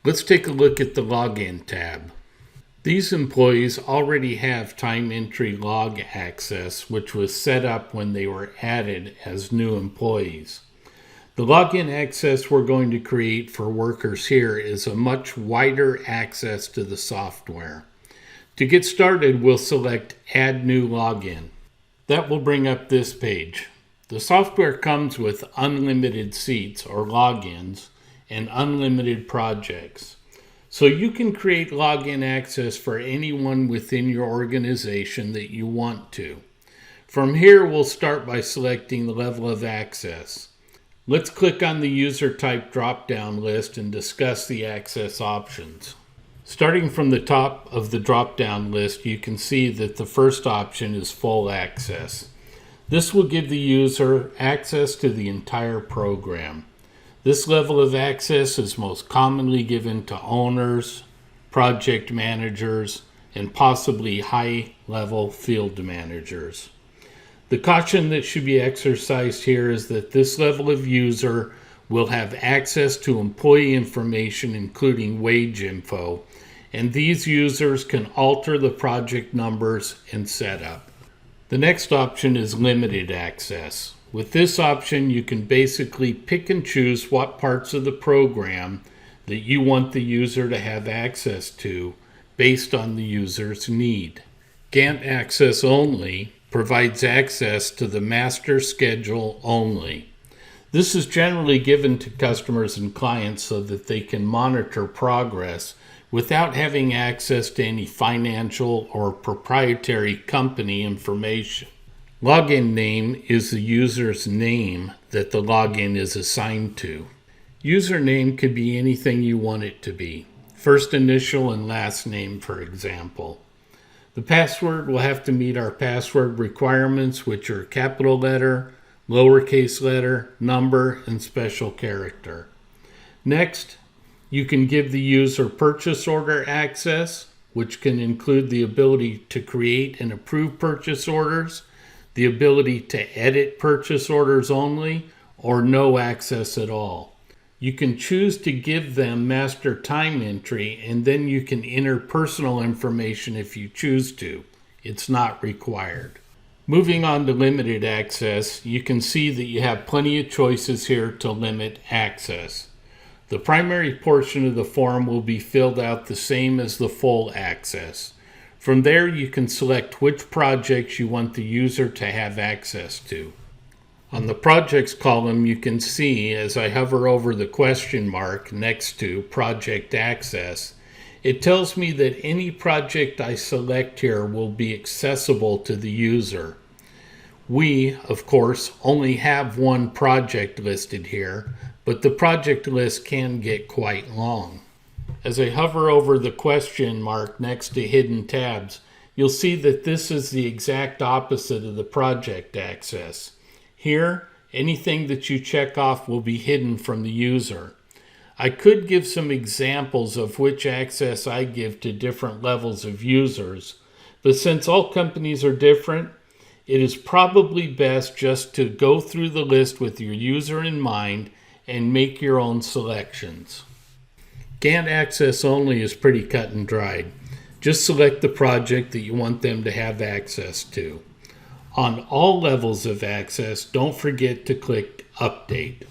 Let's take a look at the Login tab. These employees already have time entry log access, which was set up when they were added as new employees. The login access we're going to create for workers here is a much wider access to the software. To get started, we'll select Add New Login. That will bring up this page. The software comes with unlimited seats or logins and unlimited projects. So you can create login access for anyone within your organization that you want to. From here, we'll start by selecting the level of access. Let's click on the user type drop-down list and discuss the access options. Starting from the top of the drop-down list, you can see that the first option is full access. This will give the user access to the entire program. This level of access is most commonly given to owners, project managers, and possibly high-level field managers. The caution that should be exercised here is that this level of user will have access to employee information, including wage info, and these users can alter the project numbers and setup. The next option is limited access. With this option, you can basically pick and choose what parts of the program that you want the user to have access to based on the user's need. Gantt Access Only provides access to the master schedule only. This is generally given to customers and clients so that they can monitor progress without having access to any financial or proprietary company information. Login name is the user's name that the login is assigned to. Username could be anything you want it to be. First initial and last name, for example. The password will have to meet our password requirements, which are capital letter, lowercase letter, number, and special character. Next, you can give the user purchase order access, which can include the ability to create and approve purchase orders, the ability to edit purchase orders only, or no access at all. You can choose to give them master time entry, and then you can enter personal information if you choose to. It's not required. Moving on to limited access, you can see that you have plenty of choices here to limit access. The primary portion of the form will be filled out the same as the full access. From there, you can select which projects you want the user to have access to. On the Projects column, you can see as I hover over the question mark next to Project Access, it tells me that any project I select here will be accessible to the user. We, of course, only have one project listed here, but the project list can get quite long. As I hover over the question mark next to Hidden Tabs, you'll see that this is the exact opposite of the project access. Here, anything that you check off will be hidden from the user. I could give some examples of which access I give to different levels of users, but since all companies are different, it is probably best just to go through the list with your user in mind and make your own selections. Gantt Access Only is pretty cut and dried. Just select the project that you want them to have access to. On all levels of access, don't forget to click Update.